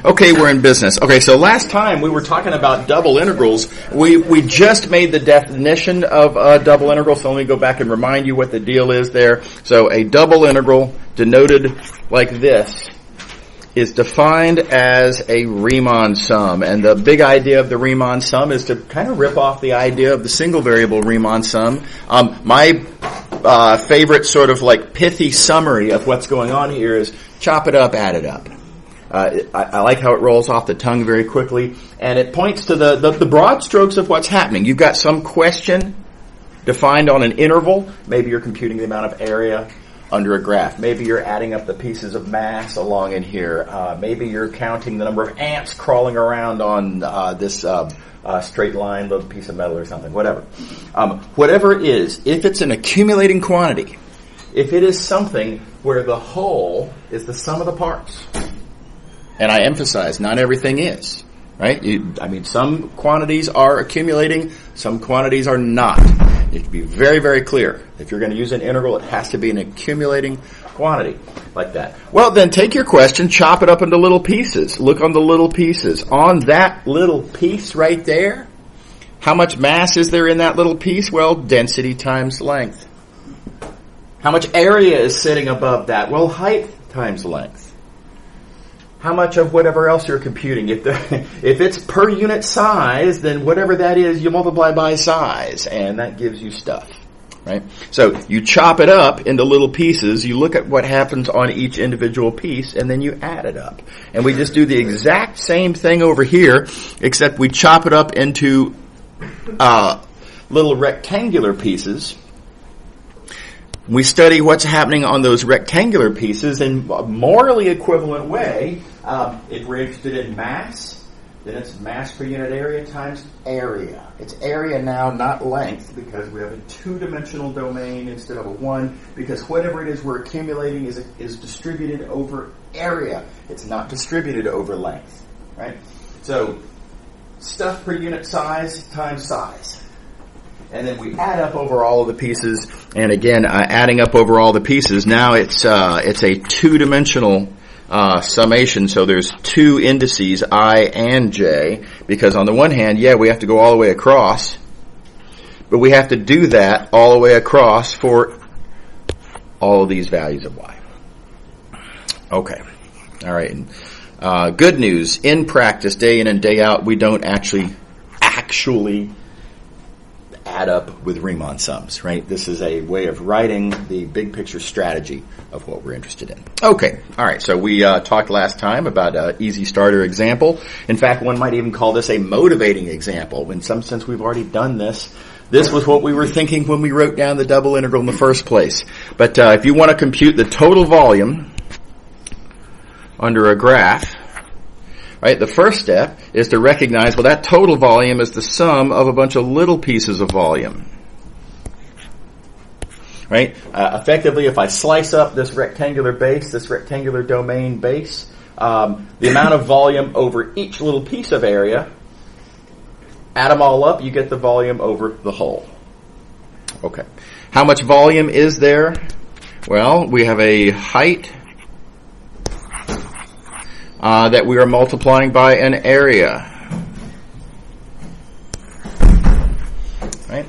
Okay, we're in business. Okay, so last time we were talking about double integrals. We just made the definition of a double integral, so let me go back and remind you what the deal is there. So a double integral, denoted like this, is defined as a Riemann sum. And the big idea of the Riemann sum is to kind of rip off the idea of the single variable Riemann sum. My favorite sort of like pithy summary of what's going on here is chop it up, add it up. I like how it rolls off the tongue very quickly, and it points to the broad strokes of what's happening. You've got some question defined on an interval. Maybe you're computing the amount of area under a graph. Maybe you're adding up the pieces of mass along in here. Maybe you're counting the number of ants crawling around on this straight line, little piece of metal or something, whatever. Whatever it is, if it's an accumulating quantity, if it is something where the whole is the sum of the parts, and I emphasize, not everything is, right? Some quantities are accumulating, some quantities are not. You have to be very, very clear. If you're going to use an integral, it has to be an accumulating quantity like that. Well, then take your question, chop it up into little pieces. Look on the little pieces. On that little piece right there, how much mass is there in that little piece? Well, density times length. How much area is sitting above that? Well, height times length. How much of whatever else you're computing? If it's per unit size, then whatever that is, you multiply by size, and that gives you stuff, right? So you chop it up into little pieces, you look at what happens on each individual piece, and then you add it up. And we just do the exact same thing over here, except we chop it up into little rectangular pieces. We study what's happening on those rectangular pieces in a morally equivalent way. If we're interested in mass, then it's mass per unit area times area. It's area now, not length, because we have a two-dimensional domain instead of a one, because whatever it is we're accumulating is distributed over area. It's not distributed over length, right? So stuff per unit size times size. And then we add up over all of the pieces, and again, adding up over all the pieces, now it's a two-dimensional summation, so there's two indices, I and j, because on the one hand, we have to go all the way across, but we have to do that all the way across for all of these values of y. Okay. All right. Good news, in practice, day in and day out, we don't actually add up with Riemann sums, right? This is a way of writing the big picture strategy of what we're interested in. Okay, all right, so we talked last time about an easy starter example. In fact, one might even call this a motivating example. In some sense, we've already done this. This was what we were thinking when we wrote down the double integral in the first place. But if you want to compute the total volume under a graph, right, the first step is to recognize, well, that total volume is the sum of a bunch of little pieces of volume. Right? Effectively, if I slice up this rectangular base, this rectangular domain base, the amount of volume over each little piece of area, add them all up, you get the volume over the whole. Okay. How much volume is there? Well, we have a height that we are multiplying by an area. Right?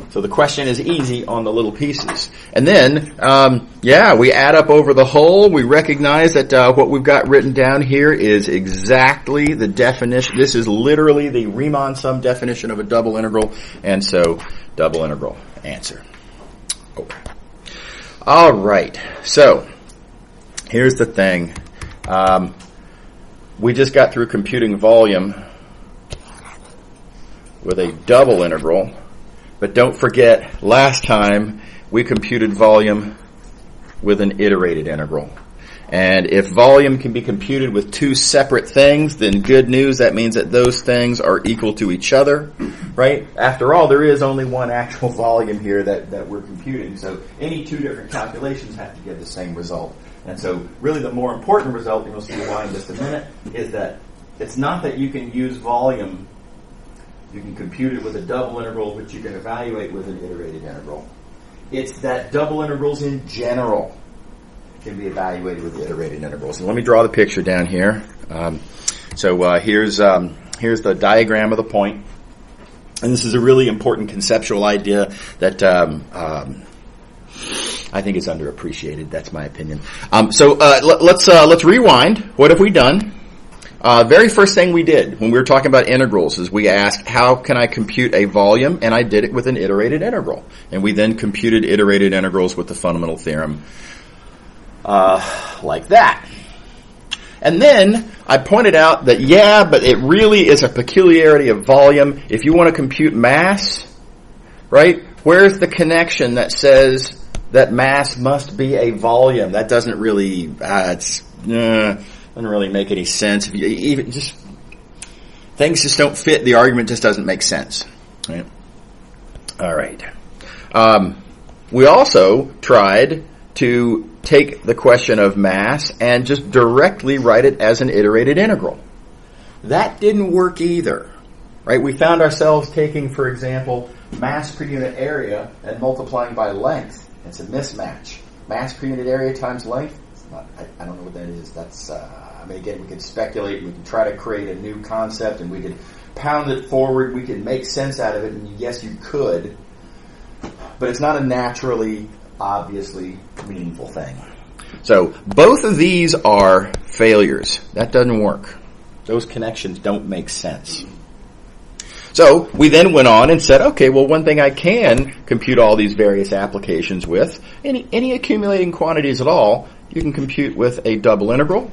So the question is easy on the little pieces. And then, we add up over the whole. We recognize that what we've got written down here is exactly the definition. This is literally the Riemann sum definition of a double integral. And so, double integral answer. Okay. All right. So, here's the thing. We just got through computing volume with a double integral, but don't forget, last time we computed volume with an iterated integral. And if volume can be computed with two separate things, then good news, that means that those things are equal to each other, right? After all, there is only one actual volume here that we're computing, so any two different calculations have to give the same result. And so really the more important result, and you'll see why in just a minute, is that it's not that you can use volume, you can compute it with a double integral, which you can evaluate with an iterated integral. It's that double integrals in general can be evaluated with iterated integrals. And let me draw the picture down here. Here's the diagram of the point. And this is a really important conceptual idea that I think is underappreciated. That's my opinion. Let's rewind. What have we done? Very first thing we did when we were talking about integrals is we asked, how can I compute a volume? And I did it with an iterated integral. And we then computed iterated integrals with the fundamental theorem like that. And then I pointed out that, but it really is a peculiarity of volume. If you want to compute mass, right, where's the connection that says that mass must be a volume? That doesn't really, doesn't really make any sense. Things just don't fit. The argument just doesn't make sense. Right? All right. We also tried to take the question of mass and just directly write it as an iterated integral. That didn't work either. Right? We found ourselves taking, for example, mass per unit area and multiplying by length. It's a mismatch. Mass per unit area times length. I don't know what that is. That's, again, we could speculate. We could try to create a new concept, and we could pound it forward. We could make sense out of it, and yes, you could. But it's not a naturally, obviously meaningful thing. So both of these are failures. That doesn't work. Those connections don't make sense. So we then went on and said, okay, well, one thing I can compute all these various applications with, any accumulating quantities at all, you can compute with a double integral.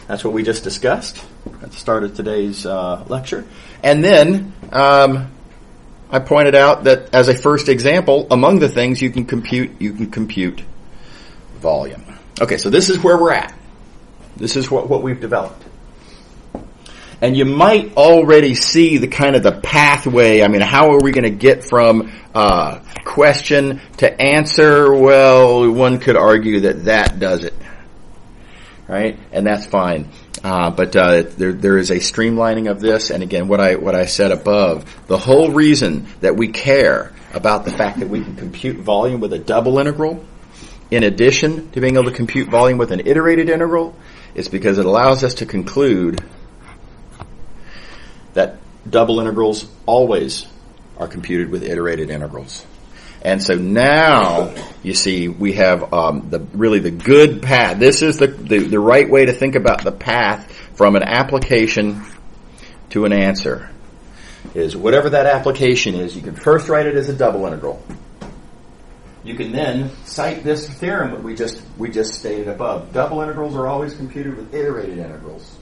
That's what we just discussed at the start of today's lecture. And then I pointed out that as a first example, among the things you can compute volume. Okay, so this is where we're at. This is what we've developed. And you might already see the kind of the pathway. How are we going to get from question to answer? Well, one could argue that does it. Right? And that's fine. But there is a streamlining of this. And again, what I said above, the whole reason that we care about the fact that we can compute volume with a double integral, in addition to being able to compute volume with an iterated integral, is because it allows us to conclude that double integrals always are computed with iterated integrals. And so now, you see, we have the good path. This is the right way to think about the path from an application to an answer. Is whatever that application is, you can first write it as a double integral. You can then cite this theorem that we just stated above. Double integrals are always computed with iterated integrals.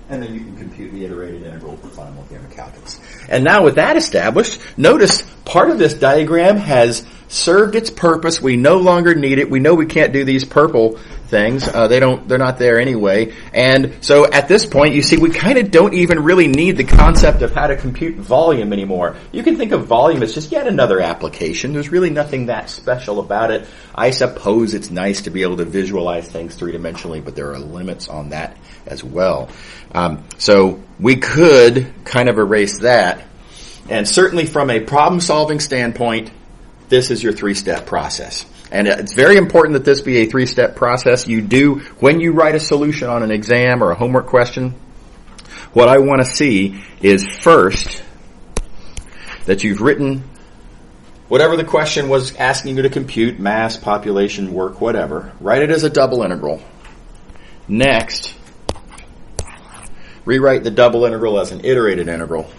And then you can compute the iterated integral with the fundamental theorem of calculus. And now with that established, notice part of this diagram has served its purpose. We no longer need it. We know we can't do these purple things. They're not there anyway. And so at this point, you see, we kind of don't even really need the concept of how to compute volume anymore. You can think of volume as just yet another application. There's really nothing that special about it. I suppose it's nice to be able to visualize things three-dimensionally, but there are limits on that as well. So we could kind of erase that. And certainly from a problem-solving standpoint, this is your three-step process. And it's very important that this be a three-step process. You do, when you write a solution on an exam or a homework question, what I want to see is first that you've written whatever the question was asking you to compute, mass, population, work, whatever. Write it as a double integral. Next, rewrite the double integral as an iterated integral.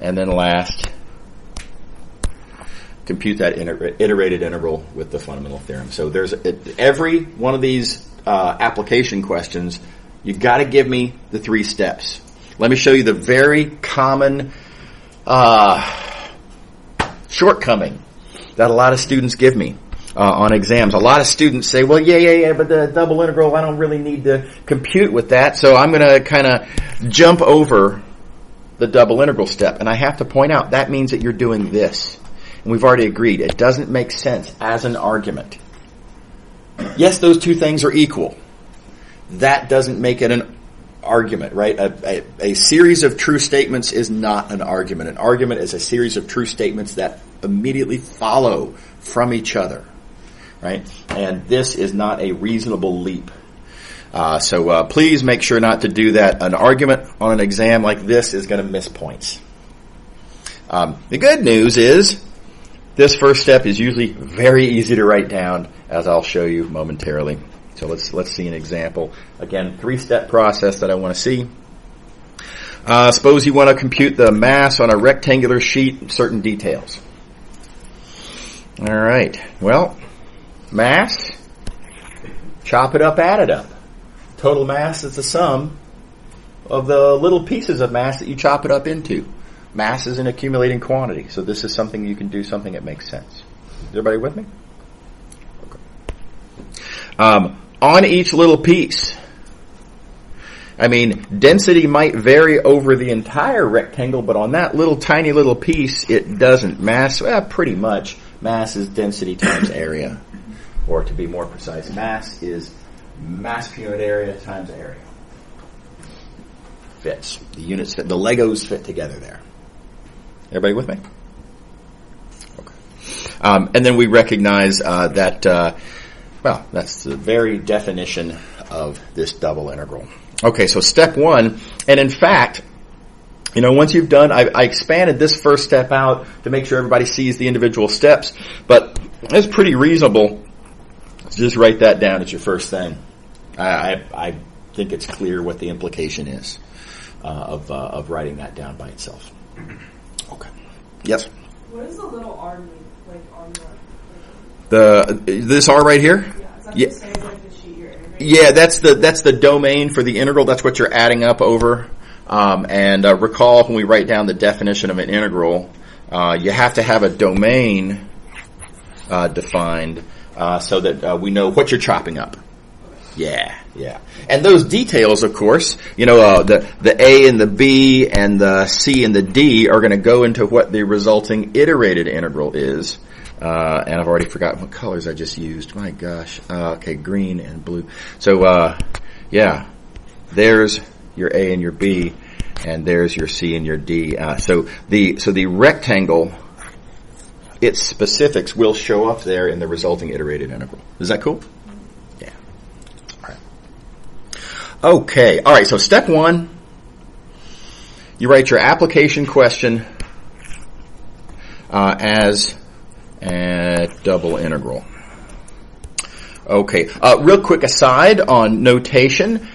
And then last, compute that iterated integral with the fundamental theorem. So there's every one of these application questions, you've got to give me the three steps. Let me show you the very common shortcoming that a lot of students give me on exams. A lot of students say, well, yeah, but the double integral, I don't really need to compute with that, so I'm going to kind of jump over the double integral step. And I have to point out, that means that you're doing this. And we've already agreed, it doesn't make sense as an argument. Yes, those two things are equal. That doesn't make it an argument, right? A series of true statements is not an argument. An argument is a series of true statements that immediately follow from each other. right? And this is not a reasonable leap. So please make sure not to do that. An argument on an exam like this is going to miss points. The good news is this first step is usually very easy to write down, as I'll show you momentarily. So let's see an example. Again, 3-step process that I want to see. Suppose you want to compute the mass on a rectangular sheet, certain details. All right. Well, mass, chop it up, add it up. Total mass is the sum of the little pieces of mass that you chop it up into. Mass is an accumulating quantity, so this is something you can do, something that makes sense. Is everybody with me? Okay. On each little piece, I mean, density might vary over the entire rectangle, but on that tiny little piece, it doesn't. Mass, pretty much, mass is density times area. Or to be more precise, mass is mass per unit area times area. Fits. The units fit. The Legos fit together there. Everybody with me? Okay. And then we recognize that, that's the very definition of this double integral. Okay, so step 1, and in fact, once you've done, I expanded this first step out to make sure everybody sees the individual steps, but it's pretty reasonable to just write that down as your first thing. I think it's clear what the implication is of writing that down by itself. Okay. Yes? What does the little r mean, like on the... This r right here? Yeah, is that the same like the sheet you're integrating? Yeah, that's the domain for the integral. That's what you're adding up over. And recall when we write down the definition of an integral, you have to have a domain defined so that we know what you're chopping up. Yeah. And those details, of course, the A and the B and the C and the D are going to go into what the resulting iterated integral is. And I've already forgotten what colors I just used. My gosh. Okay, green and blue. So, there's your A and your B, and there's your C and your D. So the rectangle, its specifics will show up there in the resulting iterated integral. Is that cool? Yeah. All right. Okay. All right. So step 1, you write your application question as a double integral. Okay, real quick aside on notation.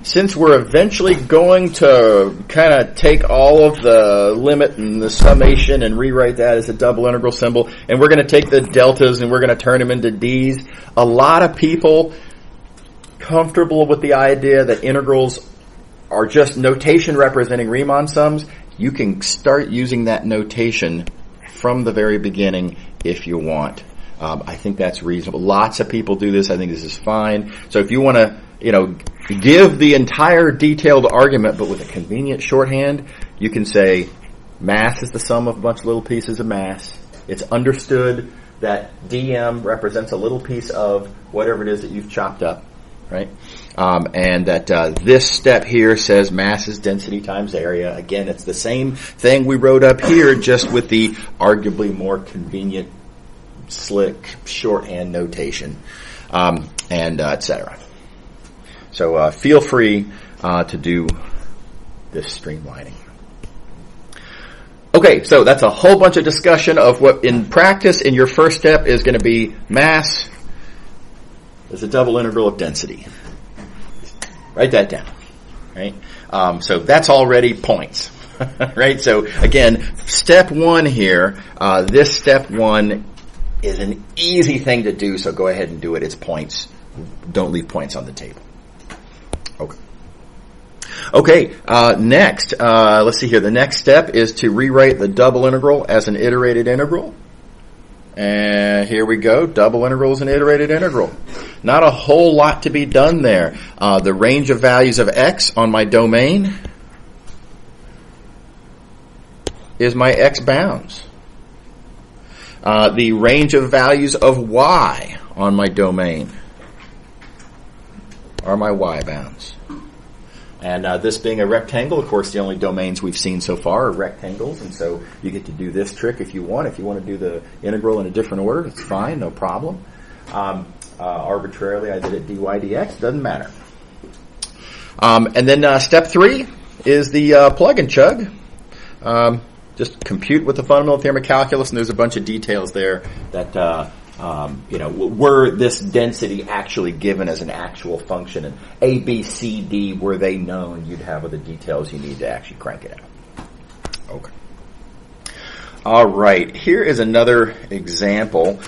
Since we're eventually going to kind of take all of the limit and the summation and rewrite that as a double integral symbol, and we're going to take the deltas and we're going to turn them into d's, a lot of people comfortable with the idea that integrals are just notation representing Riemann sums. You can start using that notation from the very beginning if you want. I think that's reasonable. Lots of people do this. I think this is fine. So if you want to, give the entire detailed argument, but with a convenient shorthand, you can say mass is the sum of a bunch of little pieces of mass. It's understood that dm represents a little piece of whatever it is that you've chopped up, right? And that this step here says mass is density times area. Again, it's the same thing we wrote up here, just with the arguably more convenient, slick shorthand notation, and etc. So feel free to do this streamlining. Okay, so that's a whole bunch of discussion of what in practice in your first step is going to be mass is a double integral of density. Write that down, right? So that's already points, right? So again, step 1 here, this step 1 is an easy thing to do, so go ahead and do it. It's points. Don't leave points on the table. Okay, next, let's see here. The next step is to rewrite the double integral as an iterated integral. And here we go. Double integral is an iterated integral. Not a whole lot to be done there. The range of values of x on my domain is my x bounds. The range of values of y on my domain are my y bounds. And this being a rectangle, of course, the only domains we've seen so far are rectangles, and so you get to do this trick if you want. If you want to do the integral in a different order, it's fine, no problem. Arbitrarily, I did it dy dx. Doesn't matter. And then step 3 is the plug and chug. Just compute with the fundamental theorem of calculus, and there's a bunch of details there that were this density actually given as an actual function, and A, B, C, D, were they known, you'd have all the details you need to actually crank it out. Okay. All right, here is another example.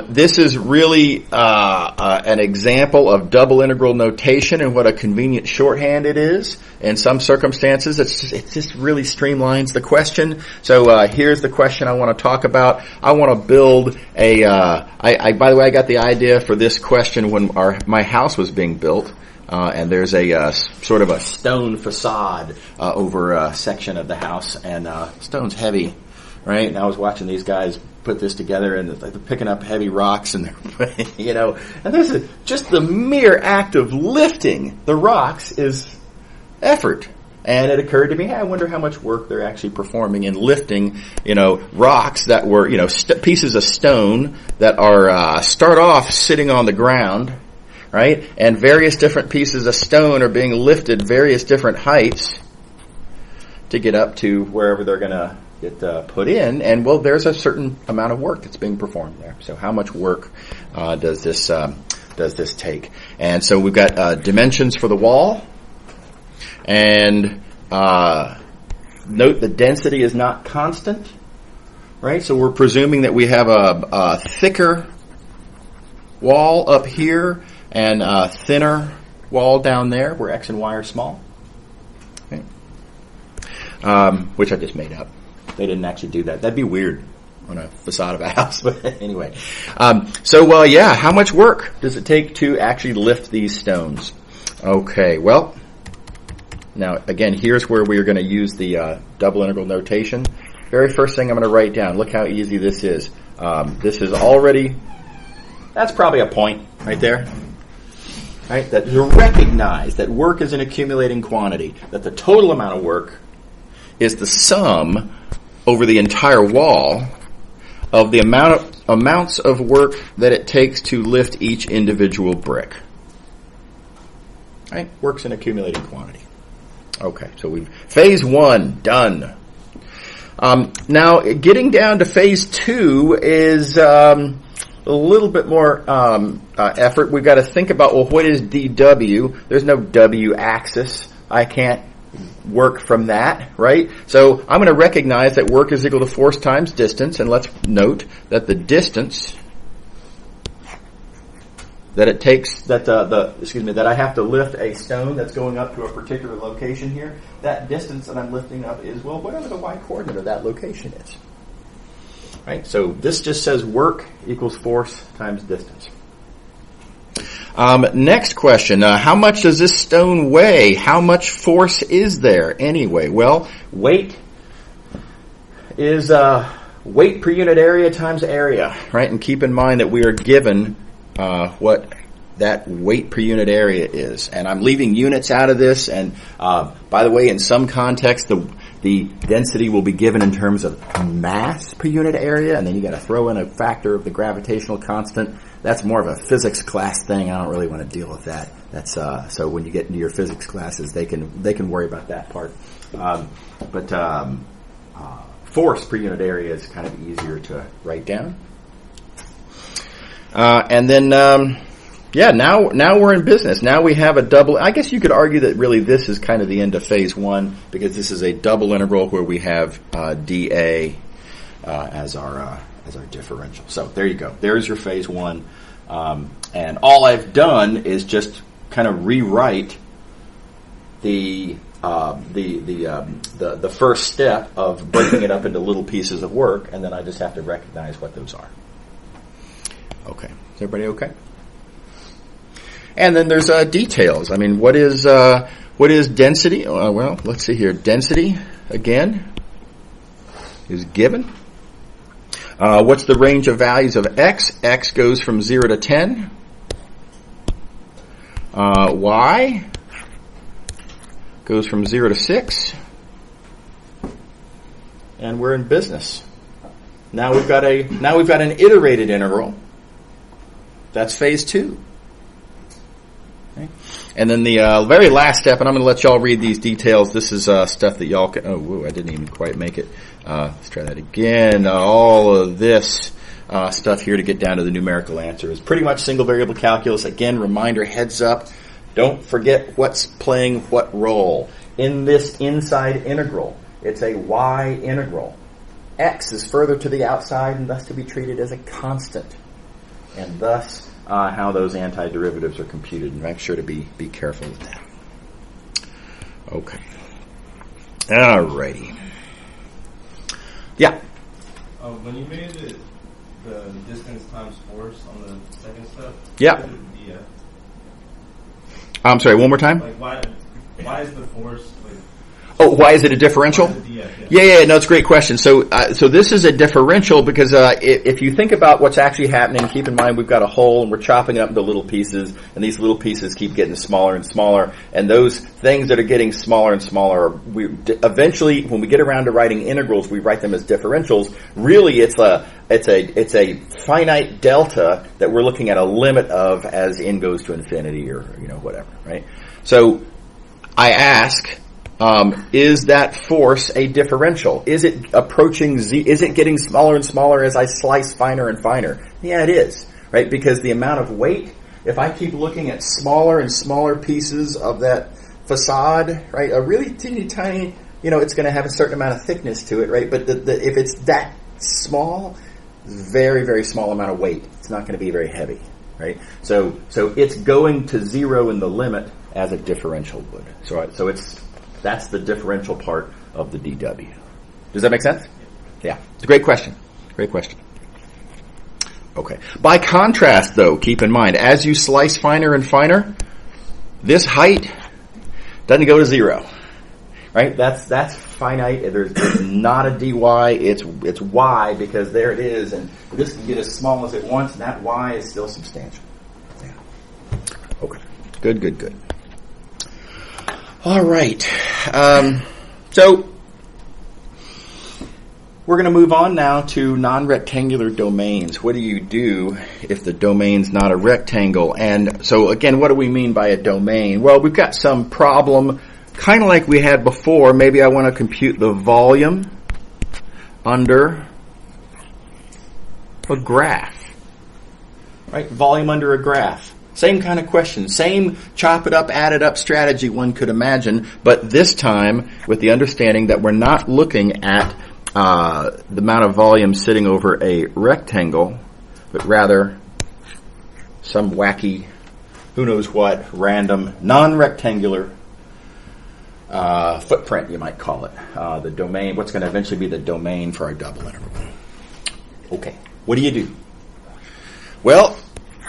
This is really an example of double integral notation and what a convenient shorthand it is. In some circumstances, it just really streamlines the question. So here's the question I want to talk about. I want to build a. By the way, I got the idea for this question when my house was being built. And there's a sort of a stone facade over a section of the house, and stone's heavy, right? And I was watching these guys put this together, and they're picking up heavy rocks, and and there's just the mere act of lifting the rocks is effort. And it occurred to me, hey, I wonder how much work they're actually performing in lifting, rocks that were, pieces of stone that are start off sitting on the ground. Right? And various different pieces of stone are being lifted various different heights to get up to wherever they're going to get put in. And, well, there's a certain amount of work that's being performed there. So how much work does this take? And so we've got dimensions for the wall. And note the density is not constant. Right? So we're presuming that we have a thicker wall up here and a thinner wall down there where x and y are small. Okay. Which I just made up. They didn't actually do that. That'd be weird on a facade of a house. But anyway. How much work does it take to actually lift these stones? Okay, well, now again, here's where we are going to use the double integral notation. Very first thing I'm going to write down. Look how easy this is. This is already, that's probably a point right there. Right? That you recognize that work is an accumulating quantity, that the total amount of work is the sum over the entire wall of the amounts of work that it takes to lift each individual brick. Right? Work's an accumulating quantity. Okay, so phase 1 done. Now getting down to phase 2 is a little bit more effort. We've got to think about, well, what is dW? There's no W axis. I can't work from that, right? So I'm going to recognize that work is equal to force times distance, and let's note that the distance that it takes, that I have to lift a stone that's going up to a particular location here, that distance that I'm lifting up is, well, whatever the y coordinate of that location is. Right? So this just says work equals force times distance. Next question. How much does this stone weigh? How much force is there anyway? Well, weight is weight per unit area times area. Right? And keep in mind that we are given what that weight per unit area is. And I'm leaving units out of this. And by the way, in some contexts, the density will be given in terms of mass per unit area, and then you got to throw in a factor of the gravitational constant. That's more of a physics class thing. I don't really want to deal with that. That's so when you get into your physics classes, they can worry about that part. But force per unit area is kind of easier to write down. And then now we're in business. Now we have a double. I guess you could argue that really this is kind of the end of phase 1 because this is a double integral where we have dA as our differential. So there you go. There's your phase 1, and all I've done is just kind of rewrite the first step of breaking it up into little pieces of work, and then I just have to recognize what those are. Okay, is everybody okay? And then there's details. I mean, what is density? Well, let's see here. Density again is given. What's the range of values of x? X goes from 0 to 10. Y goes from 0 to 6. And we're in business. Now we've got an iterated integral That's phase 2. Okay. And then the very last step, and I'm going to let y'all read these details. This is stuff that y'all can... Oh, whoa, I didn't even quite make it. Let's try that again. All of this stuff here to get down to the numerical answer is pretty much single variable calculus. Again, reminder, heads up. Don't forget what's playing what role. In this inside integral, it's a y integral. X is further to the outside and thus to be treated as a constant. And thus, how those antiderivatives are computed. And make sure to be careful with that. Okay. Alrighty. Yeah. When you made the distance times force on the second step, yeah. I'm sorry, one more time? Like why is the force like... Oh, why is it a differential? Yeah, no, it's a great question. So this is a differential because if you think about what's actually happening, keep in mind we've got a hole and we're chopping it up into little pieces, and these little pieces keep getting smaller and smaller, and those things that are getting smaller and smaller, eventually, when we get around to writing integrals, we write them as differentials. Really, it's a finite delta that we're looking at a limit of as n goes to infinity or whatever, right? So I ask, is that force a differential? Is it approaching z? Is it getting smaller and smaller as I slice finer and finer? Yeah, it is, right? Because the amount of weight, if I keep looking at smaller and smaller pieces of that facade, right? A really teeny tiny, it's going to have a certain amount of thickness to it, right? But if it's that small, very, very small amount of weight, it's not going to be very heavy, right? So it's going to zero in the limit as a differential would. So that's the differential part of the dW. Does that make sense? Yeah. It's a great question. Great question. Okay. By contrast, though, keep in mind, as you slice finer and finer, this height doesn't go to zero. Right? That's finite. There's not a dy. It's y because there it is, and this can get as small as it wants, and that y is still substantial. Yeah. Okay. Good. All right. So we're going to move on now to non-rectangular domains. What do you do if the domain's not a rectangle? And so again, what do we mean by a domain? Well, we've got some problem, kind of like we had before. Maybe I want to compute the volume under a graph. Right? Volume under a graph. Same kind of question, same chop it up, add it up strategy one could imagine, but this time with the understanding that we're not looking at the amount of volume sitting over a rectangle, but rather some wacky, who knows what, random, non-rectangular footprint, you might call it. The domain, what's going to eventually be the domain for our double integral. Okay, what do you do? Well,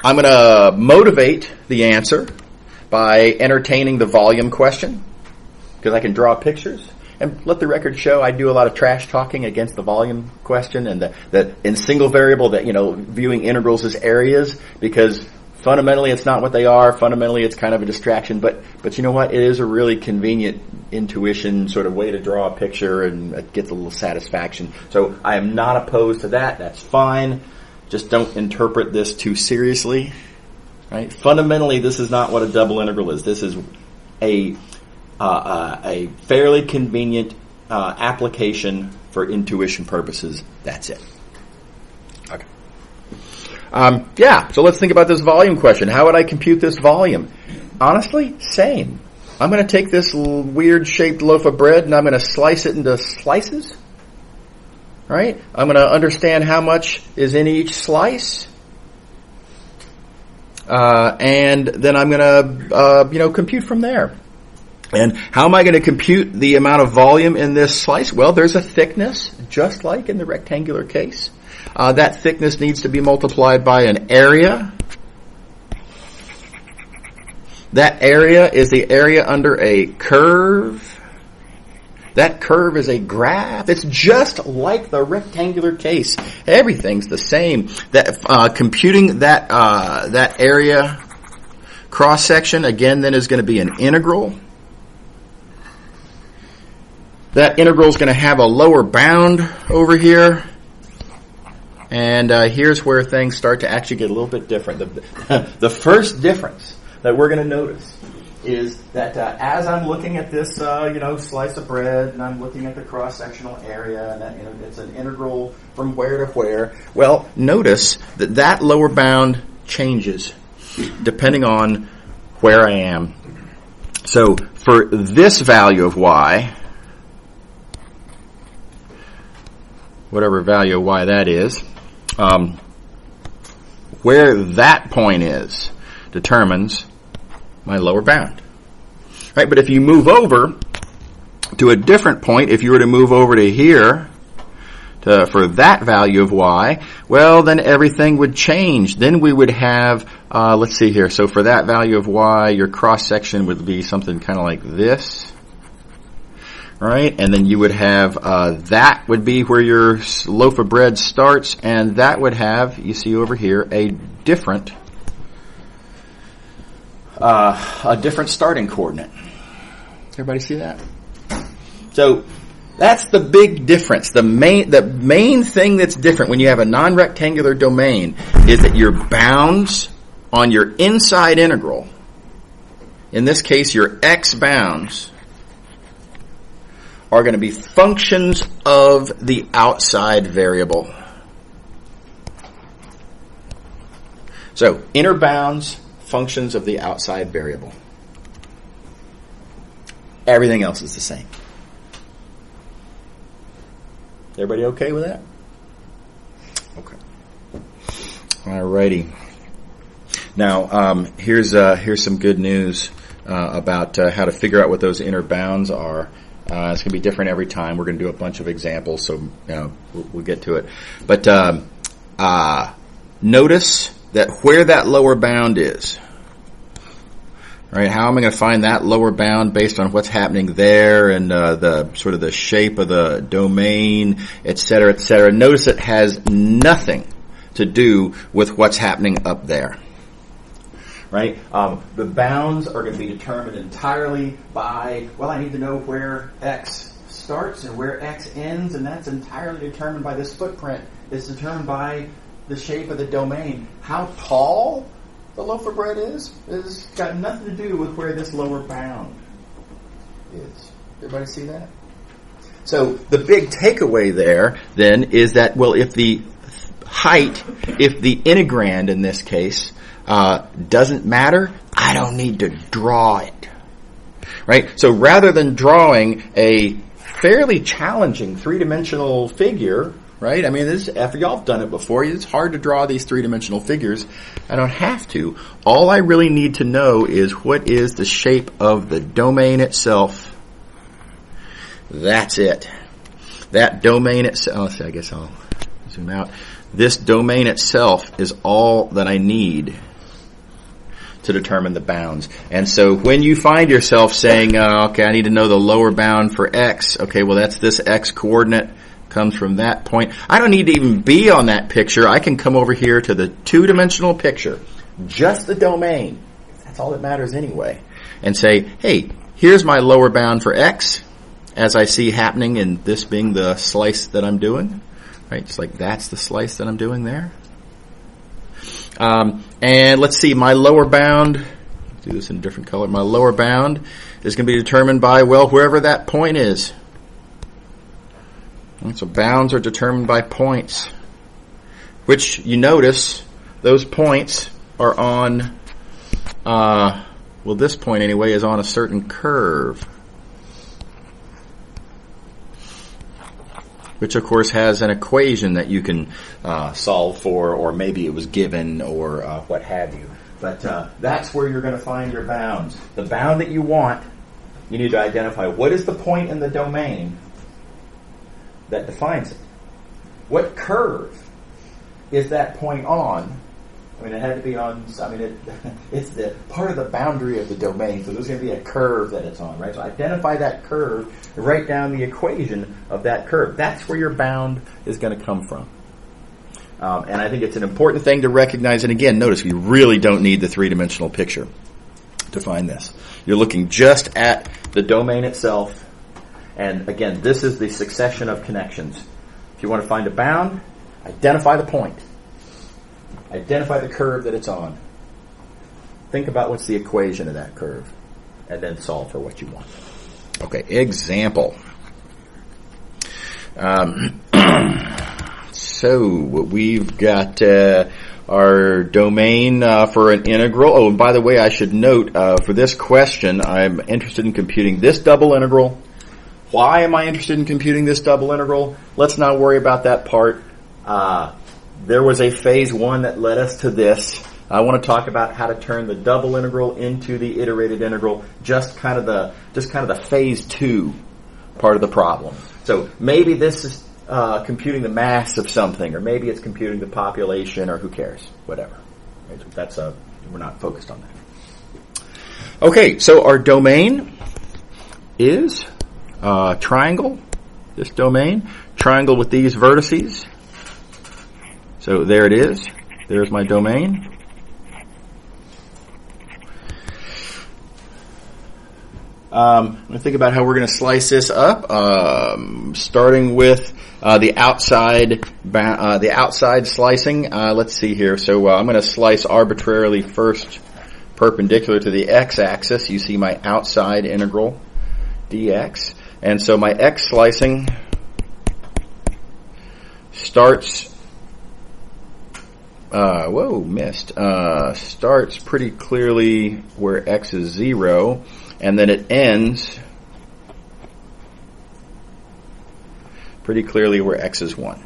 I'm going to motivate the answer by entertaining the volume question, because I can draw pictures. And let the record show I do a lot of trash talking against the volume question and that in single variable that, viewing integrals as areas, because fundamentally it's not what they are. Fundamentally it's kind of a distraction. But you know what? It is a really convenient intuition sort of way to draw a picture and get a little satisfaction. So I am not opposed to that. That's fine. Just don't interpret this too seriously, right? Fundamentally, this is not what a double integral is. This is a fairly convenient application for intuition purposes. That's it. Okay. So let's think about this volume question. How would I compute this volume? Honestly, same. I'm going to take this weird-shaped loaf of bread and I'm going to slice it into slices. Right? I'm going to understand how much is in each slice. And then I'm going to, compute from there. And how am I going to compute the amount of volume in this slice? Well, there's a thickness, just like in the rectangular case. That thickness needs to be multiplied by an area. That area is the area under a curve. That curve is a graph. It's just like the rectangular case. Everything's the same. That computing that area cross section again then is going to be an integral. That integral is going to have a lower bound over here. And here's where things start to actually get a little bit different. The first difference that we're going to notice is that as I'm looking at this, slice of bread, and I'm looking at the cross-sectional area, and that, it's an integral from where to where. Well, notice that lower bound changes depending on where I am. So for this value of y, whatever value of y that is, where that point is determines my lower bound. Right? But if you move over to a different point, if you were to move over to here for that value of y, well, then everything would change. Then we would have, let's see here. So for that value of y, your cross-section would be something kind of like this. Right? And then you would have, that would be where your loaf of bread starts, and that would have, you see over here, a different starting coordinate. Everybody see that? So that's the big difference. The main thing that's different when you have a non-rectangular domain is that your bounds on your inside integral, in this case your x bounds, are going to be functions of the outside variable. So inner bounds, functions of the outside variable. Everything else is the same. Everybody okay with that? Okay. Alrighty. Now, here's some good news about how to figure out what those inner bounds are. It's going to be different every time. We're going to do a bunch of examples, so we'll get to it. But notice that where that lower bound is. Right? How am I going to find that lower bound based on what's happening there and the sort of the shape of the domain, et cetera, et cetera. Notice it has nothing to do with what's happening up there. Right? The bounds are going to be determined entirely by, well, I need to know where x starts and where x ends, and that's entirely determined by this footprint. It's determined by the shape of the domain. How tall the loaf of bread is got nothing to do with where this lower bound is. Everybody see that? So the big takeaway there then is that, well, if the height, if the integrand in this case, doesn't matter, I don't need to draw it. Right? So rather than drawing a fairly challenging three-dimensional figure, right? I mean, after y'all have done it before, it's hard to draw these three-dimensional figures. I don't have to. All I really need to know is what is the shape of the domain itself. That's it. That domain itself, I guess I'll zoom out. This domain itself is all that I need to determine the bounds. And so when you find yourself saying, okay, I need to know the lower bound for x, okay, well that's this x coordinate, comes from that point. I don't need to even be on that picture. I can come over here to the two-dimensional picture, just the domain. That's all that matters anyway. And say, hey, here's my lower bound for x, as I see happening in this being the slice that I'm doing. Right, just like that's the slice that I'm doing there. And let's see, my lower bound, let's do this in a different color. My lower bound is going to be determined by, well, wherever that point is. And so bounds are determined by points, which you notice those points are on, well, this point anyway is on a certain curve, which of course has an equation that you can solve for, or maybe it was given, or what have you. But that's where you're going to find your bounds. The bound that you want, you need to identify what is the point in the domain that defines it. What curve is that point on? I mean, it had to be on, it's the part of the boundary of the domain, so there's going to be a curve that it's on, right? So identify that curve, write down the equation of that curve. That's where your bound is going to come from. And I think it's an important thing to recognize, and again, notice you really don't need the three-dimensional picture to find this. You're looking just at the domain itself, and again, this is the succession of connections. If you want to find a bound, Identify the point. Identify the curve that it's on. Think about what's the equation of that curve, and then solve for what you want. Okay, example. So we've got our domain for an integral. Oh, and by the way, I should note for this question, I'm interested in computing this double integral. Why am I interested in computing this double integral? Let's not worry about that part. There was a phase one that led us to this. I want to talk about how to turn the double integral into the iterated integral, just kind of the phase two part of the problem. So maybe this is computing the mass of something, or maybe it's computing the population, or who cares, whatever. We're not focused on that. Okay, so our domain is triangle. This domain, triangle with these vertices. So there it is. There's my domain. I'm going to think about how we're going to slice this up, starting with the outside slicing. Let's see here. So I'm going to slice arbitrarily first perpendicular to the x-axis. You see my outside integral dx. And so my x slicing starts, starts pretty clearly where x is 0. And then it ends pretty clearly where x is 1. Is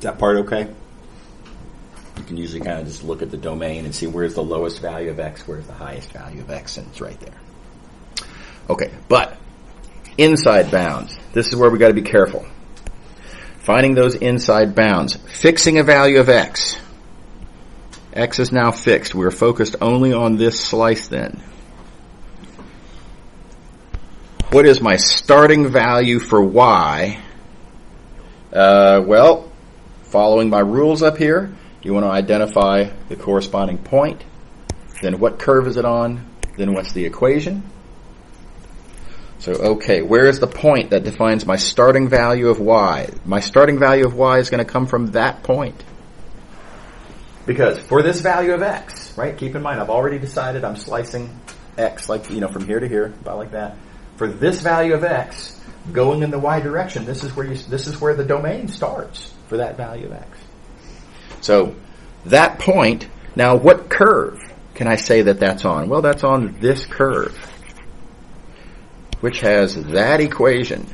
that part okay? You can usually kind of just look at the domain and see where's the lowest value of x, where's the highest value of x, and it's right there. Okay, but inside bounds. This is where we got to be careful. Finding those inside bounds. Fixing a value of x. X is now fixed. We're focused only on this slice then. What is my starting value for y? Well, following my rules up here, you want to identify the corresponding point. Then what curve is it on? Then what's the equation? So, okay, where is the point that defines my starting value of y? My starting value of y is going to come from that point. Because for this value of x, right, keep in mind, I've already decided I'm slicing x, like, from here to here, about like that. For this value of x, going in the y direction, this is where the domain starts for that value of x. So that point, now what curve can I say that that's on? Well, that's on this curve, which has that equation,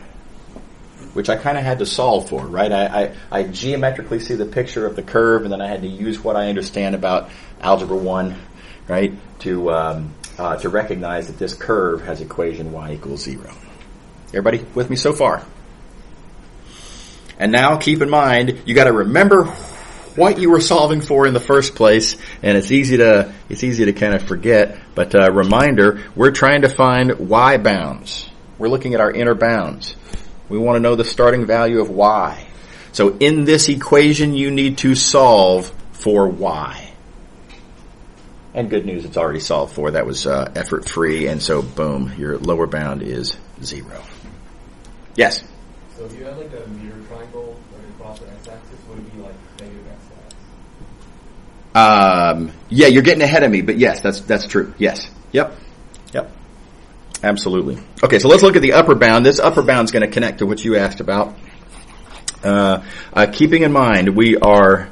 which I kind of had to solve for, right? I geometrically see the picture of the curve, and then I had to use what I understand about Algebra 1, right, to recognize that this curve has equation y equals 0. Everybody with me so far? And now keep in mind, you got to remember what you were solving for in the first place, and it's easy to kind of forget, but reminder, we're trying to find y bounds. We're looking at our inner bounds. We want to know the starting value of y. So in this equation, you need to solve for y. And good news, it's already solved for. That was effort-free, and so boom, your lower bound is 0. Yes? So if you had like a meter triangle right across the x-axis, would it be like negative x-axis? Yeah, you're getting ahead of me, but yes, that's true. Yes. Yep. Absolutely. Okay, so let's look at the upper bound. This upper bound is going to connect to what you asked about. Keeping in mind, we are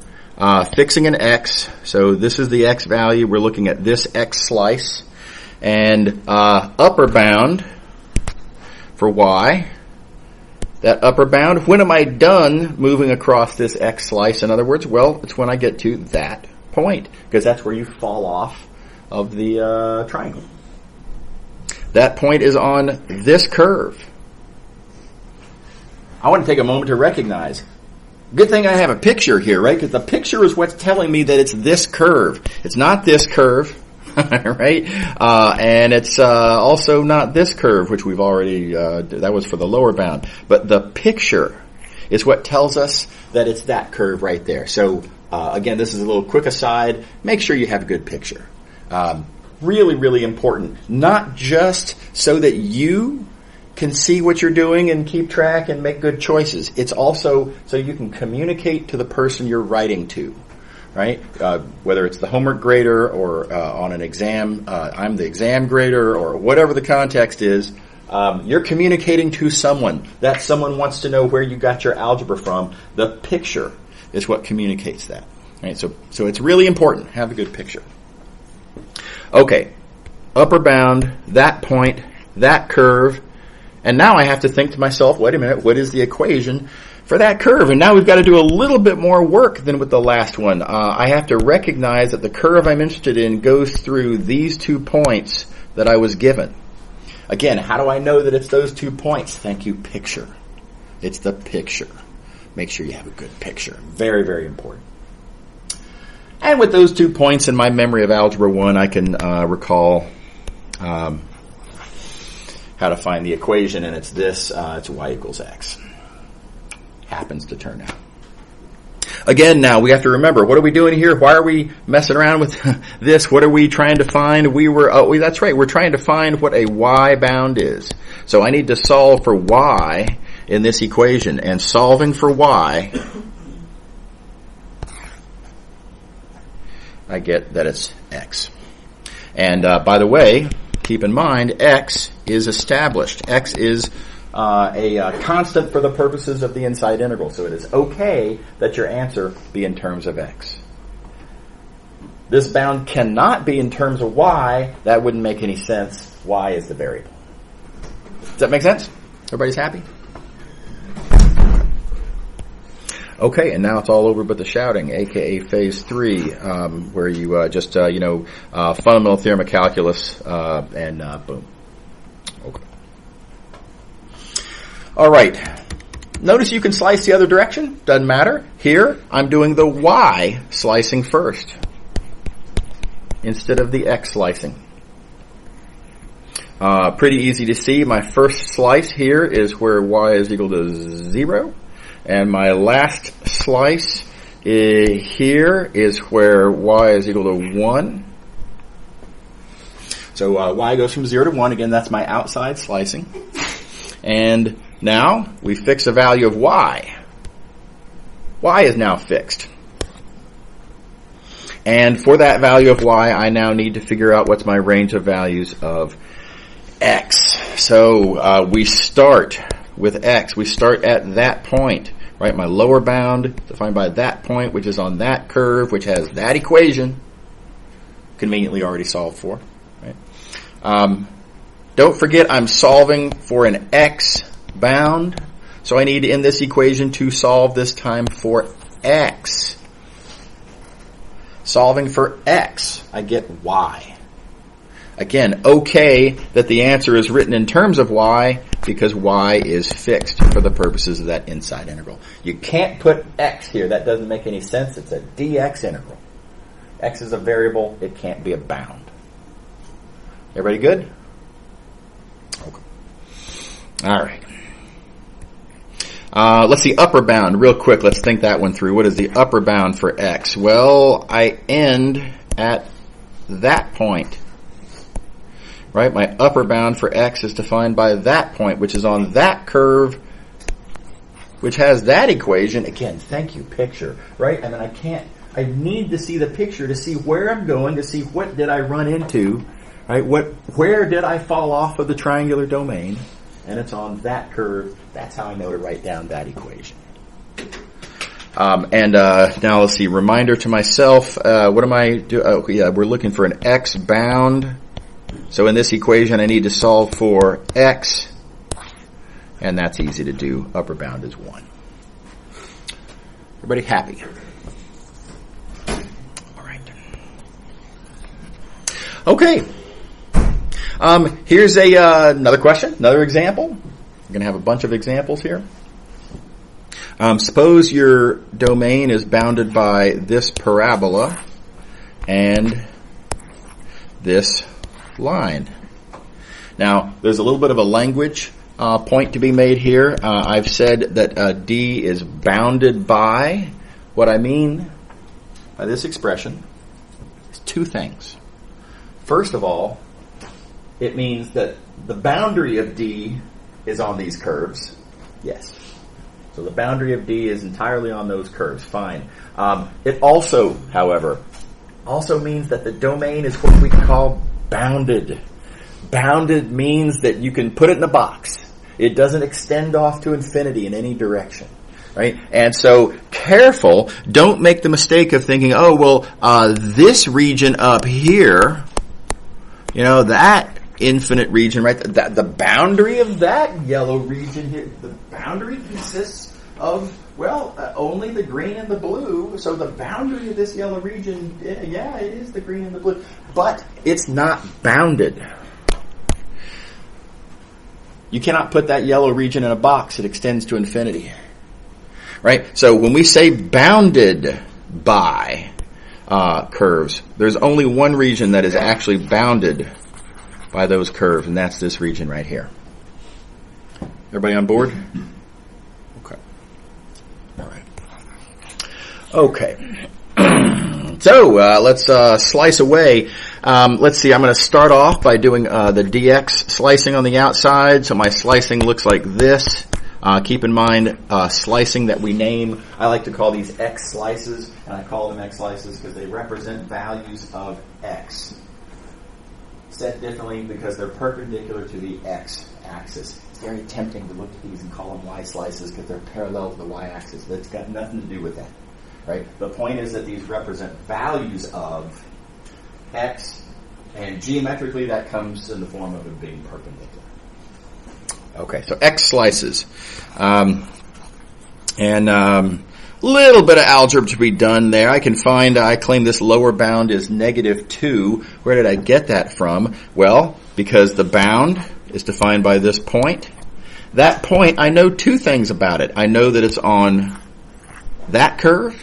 fixing an x. So this is the x value. We're looking at this x slice. And upper bound for y. That upper bound, when am I done moving across this x slice? In other words, well, it's when I get to that point, because that's where you fall off of the triangle. That point is on this curve. I want to take a moment to recognize, good thing I have a picture here, right? Because the picture is what's telling me that it's this curve. It's not this curve, right? And it's also not this curve, which we've already, that was for the lower bound. But the picture is what tells us that it's that curve right there. So, again, this is a little quick aside. Make sure you have a good picture. Really, really important. Not just so that you can see what you're doing and keep track and make good choices. It's also so you can communicate to the person you're writing to, right? Whether it's the homework grader or on an exam, I'm the exam grader or whatever the context is, you're communicating to someone. That someone wants to know where you got your algebra from. The picture is what communicates that. Right? So it's really important. Have a good picture. Okay. Upper bound, that point, that curve, and now I have to think to myself, wait a minute, what is the equation for that curve? And now we've got to do a little bit more work than with the last one. I have to recognize that the curve I'm interested in goes through these 2 points that I was given. Again, how do I know that it's those 2 points? Thank you, picture. It's the picture. Make sure you have a good picture. Very, very important. And with those 2 points in my memory of Algebra 1, I can recall how to find the equation, and it's this, it's y equals x. Happens to turn out. Again, now we have to remember, what are we doing here? Why are we messing around with this? What are we trying to find? That's right, we're trying to find what a y bound is. So I need to solve for y in this equation, and solving for y, I get that it's x. And by the way, keep in mind, x is established. X is a constant for the purposes of the inside integral. So it is okay that your answer be in terms of x. This bound cannot be in terms of y. That wouldn't make any sense. Y is the variable. Does that make sense? Everybody's happy? Okay, and now it's all over but the shouting, aka phase 3, where you just fundamental theorem of calculus, and boom. Okay. All right. Notice you can slice the other direction. Doesn't matter. Here, I'm doing the y slicing first instead of the x slicing. Pretty easy to see. My first slice here is where y is equal to 0. And my last slice here is where y is equal to 1. So y goes from 0 to 1. Again, that's my outside slicing. And now we fix a value of y. Y is now fixed. And for that value of y, I now need to figure out what's my range of values of x. So we start with x. We start at that point, right? My lower bound defined by that point, which is on that curve, which has that equation, conveniently already solved for, right? Don't forget I'm solving for an x bound, so I need in this equation to solve this time for x. Solving for x, I get y. Again, okay that the answer is written in terms of y because y is fixed for the purposes of that inside integral. You can't put x here. That doesn't make any sense. It's a dx integral. X is a variable. It can't be a bound. Everybody good? Okay. All right. Let's see, upper bound. Real quick, let's think that one through. What is the upper bound for x? Well, I end at that point. Right? My upper bound for x is defined by that point, which is on that curve, which has that equation. Again, thank you, picture. Right? I mean, I need to see the picture to see where I'm going, to see what did I run into, right? Where did I fall off of the triangular domain? And it's on that curve. That's how I know to write down that equation. Now let's see, reminder to myself, what am I doing? We're looking for an x bound. So in this equation, I need to solve for x, and that's easy to do. Upper bound is 1. Everybody happy? All right. Okay. Here's another question, another example. I'm going to have a bunch of examples here. Suppose your domain is bounded by this parabola and this line. Now, there's a little bit of a language point to be made here. I've said that D is bounded by. What I mean by this expression is 2 things. First of all, it means that the boundary of D is on these curves. Yes. So the boundary of D is entirely on those curves. Fine. It also, however, also means that the domain is what we call bounded. Bounded means that you can put it in a box. It doesn't extend off to infinity in any direction. Right? And so, careful, don't make the mistake of thinking, oh, well, this region up here, that infinite region, right? The boundary of that yellow region here, the boundary consists of, only the green and the blue. So the boundary of this yellow region, yeah, it is the green and the blue. But it's not bounded. You cannot put that yellow region in a box. It extends to infinity. Right? So when we say bounded by curves, there's only one region that is actually bounded by those curves, and that's this region right here. Everybody on board? Okay. All right. Okay. So let's slice away. Let's see. I'm going to start off by doing the dx slicing on the outside. So my slicing looks like this. Keep in mind, slicing that we name, I like to call these x slices, and I call them x slices because they represent values of x. Set differently because they're perpendicular to the x-axis. It's very tempting to look at these and call them y slices because they're parallel to the y-axis. That's got nothing to do with that. Right? The point is that these represent values of x, and geometrically that comes in the form of it being perpendicular. Okay, so x slices. Little bit of algebra to be done there. I claim this lower bound is -2. Where did I get that from? Well, because the bound is defined by this point. That point, I know two things about it. I know that it's on that curve.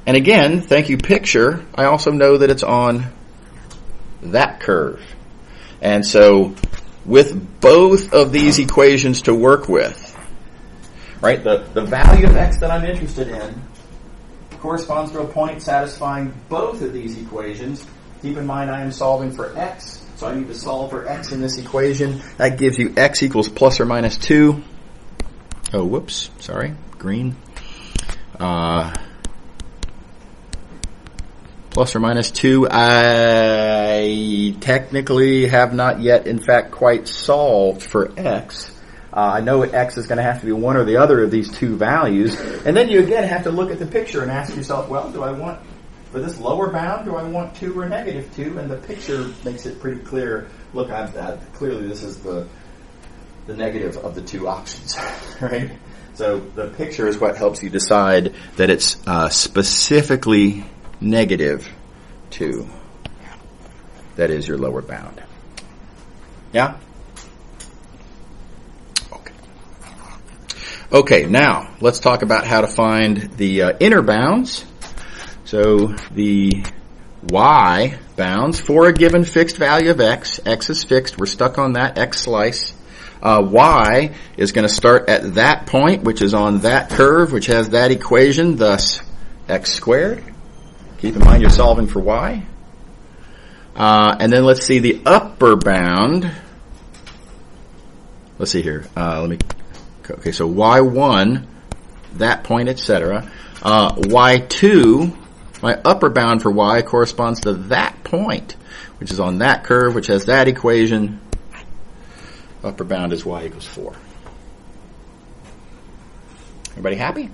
And again, thank you picture, I also know that it's on that curve. And so, with both of these equations to work with, right, the value of x that I'm interested in corresponds to a point satisfying both of these equations. Keep in mind I am solving for x, so I need to solve for x in this equation. That gives you x equals plus or minus 2. Oh, whoops, sorry, green. Plus or minus 2, I technically have not yet, in fact, quite solved for x. I know x is going to have to be one or the other of these two values. And then you again have to look at the picture and ask yourself, well, do I want, for this lower bound, do I want 2 or -2? And the picture makes it pretty clear. Look, clearly this is the negative of the two options, right? So the picture is what helps you decide that it's specifically -2. That is your lower bound. Yeah? Okay, now let's talk about how to find the inner bounds. So the y bounds for a given fixed value of x. X is fixed. We're stuck on that x slice. Y is going to start at that point, which is on that curve, which has that equation, thus x squared. Keep in mind you're solving for y. And then let's see the upper bound. Let's see here. Okay, so y1, that point, etc. Y2, my upper bound for y corresponds to that point, which is on that curve, which has that equation. Upper bound is y equals 4. Everybody happy?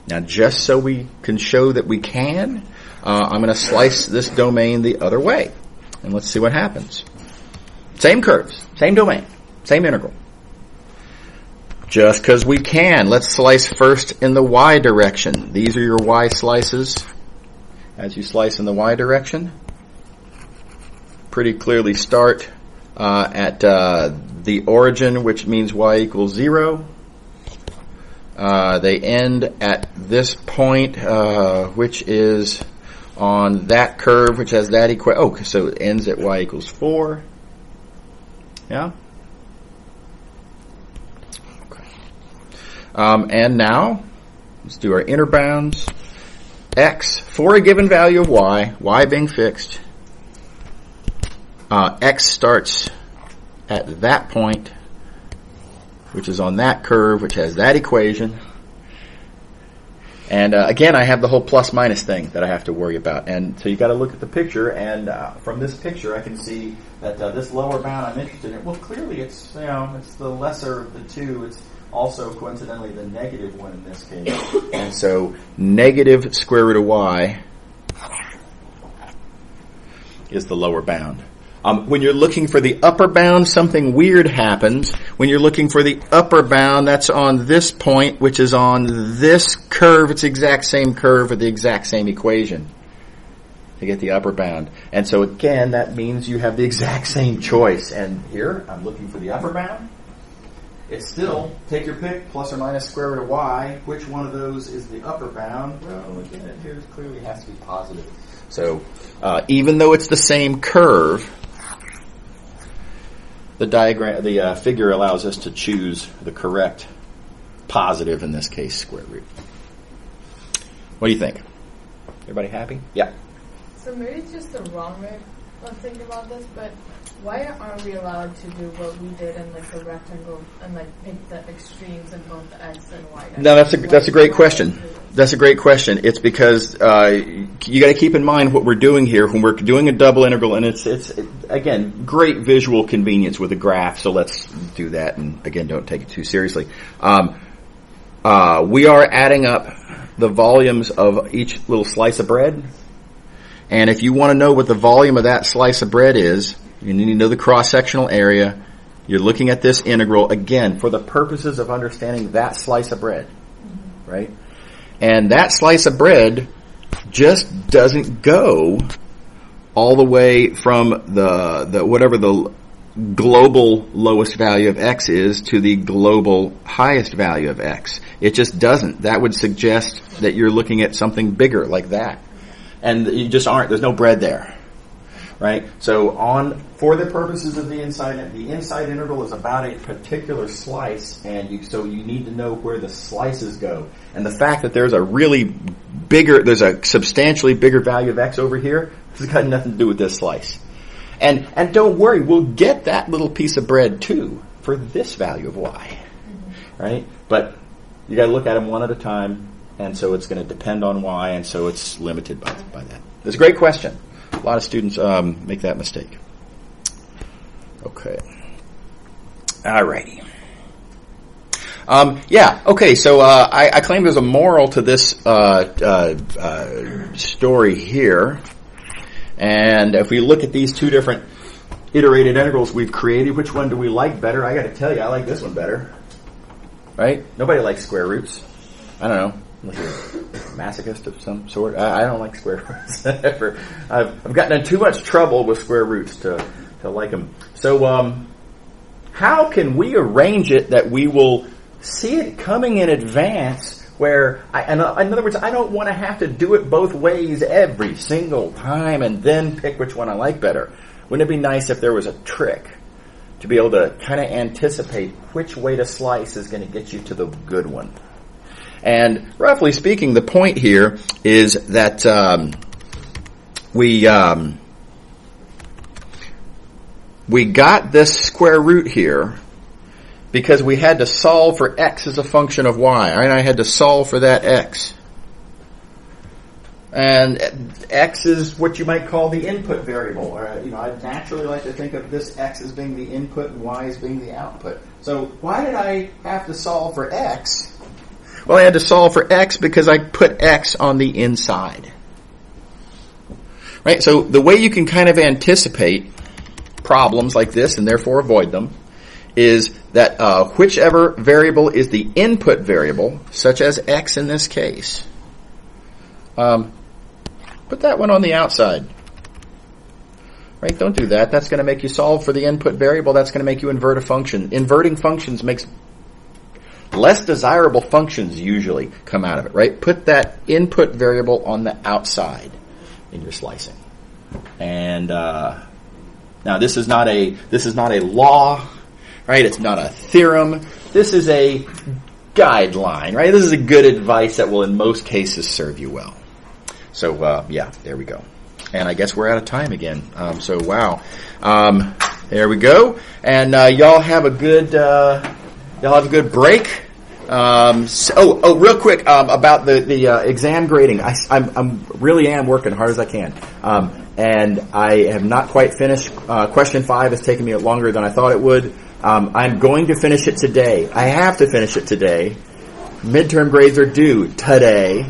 Now, just so we can show that we can, I'm going to slice this domain the other way. And let's see what happens. Same curves, same domain, same integral. Just because we can. Let's slice first in the y direction. These are your y slices. As you slice in the y direction, pretty clearly start at the origin, which means y equals 0. They end at this point, which is on that curve, which has that equation. Oh, so it ends at y equals 4. Yeah? And now, let's do our inner bounds. X, for a given value of y being fixed, x starts at that point, which is on that curve, which has that equation. And again, I have the whole plus minus thing that I have to worry about. And so you got to look at the picture, and from this picture, I can see that this lower bound I'm interested in. Well, clearly it's it's the lesser of the two. It's also coincidentally the negative one in this case. And so negative square root of y is the lower bound. When you're looking for the upper bound, something weird happens. When you're looking for the upper bound, that's on this point, which is on this curve. It's the exact same curve with the exact same equation to get the upper bound. And so again, that means you have the exact same choice. And here, I'm looking for the upper bound. It's still, take your pick, plus or minus square root of y. Which one of those is the upper bound? Well, again, it here clearly has to be positive. So even though it's the same curve, the figure allows us to choose the correct positive, in this case, square root. What do you think? Everybody happy? Yeah. So maybe it's just the wrong way of thinking about this, but why aren't we allowed to do what we did in like the rectangle and like pick the extremes in both the x and y? No, that's a great question. That's a great question. It's because you got to keep in mind what we're doing here when we're doing a double integral, and it's again great visual convenience with a graph. So let's do that, and again, don't take it too seriously. We are adding up the volumes of each little slice of bread, and if you want to know what the volume of that slice of bread is, you need to know the cross-sectional area. You're looking at this integral, again, for the purposes of understanding that slice of bread, right? And that slice of bread just doesn't go all the way from the whatever the global lowest value of x is to the global highest value of x. It just doesn't. That would suggest that you're looking at something bigger like that. And you just aren't. There's no bread there. Right? So for the purposes of the inside integral is about a particular slice, and so you need to know where the slices go. And the fact that there's there's a substantially bigger value of x over here, has got nothing to do with this slice. And don't worry, we'll get that little piece of bread too for this value of y. Right? But you got to look at them one at a time, and so it's going to depend on y, and so it's limited by that. It's a great question. A lot of students make that mistake. Okay. Alrighty. Okay, so I claim there's a moral to this story here. And if we look at these two different iterated integrals we've created, which one do we like better? I got to tell you, I like this one better. Right? Nobody likes square roots. I don't know. Like a masochist of some sort. I don't like square roots. I've gotten in too much trouble with square roots to like them. So, how can we arrange it that we will see it coming in advance? Where, in other words, I don't want to have to do it both ways every single time and then pick which one I like better. Wouldn't it be nice if there was a trick to be able to kind of anticipate which way to slice is going to get you to the good one? And roughly speaking, the point here is that we got this square root here because we had to solve for x as a function of y. Right? I had to solve for that x. And x is what you might call the input variable. I'd naturally like to think of this x as being the input and y as being the output. So why did I have to solve for x? Well, I had to solve for x because I put x on the inside. Right? So the way you can kind of anticipate problems like this and therefore avoid them is that whichever variable is the input variable, such as x in this case, put that one on the outside. Right? Don't do that. That's going to make you solve for the input variable. That's going to make you invert a function. Inverting functions makes less desirable functions usually come out of it, right? Put that input variable on the outside in your slicing. And now this is not a law, right? It's not a theorem. This is a guideline, right? This is a good advice that will in most cases serve you well. So there we go. And I guess we're out of time again. Wow. There we go. And y'all have a good break. Real quick about the exam grading. I'm really am working hard as I can, and I have not quite finished. Question 5 has taken me longer than I thought it would. I'm going to finish it today. I have to finish it today. Midterm grades are due today,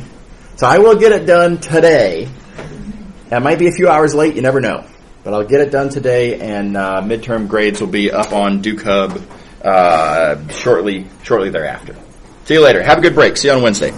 so I will get it done today. It might be a few hours late. You never know. But I'll get it done today, and midterm grades will be up on Duke Hub shortly thereafter. See you later. Have a good break. See you on Wednesday.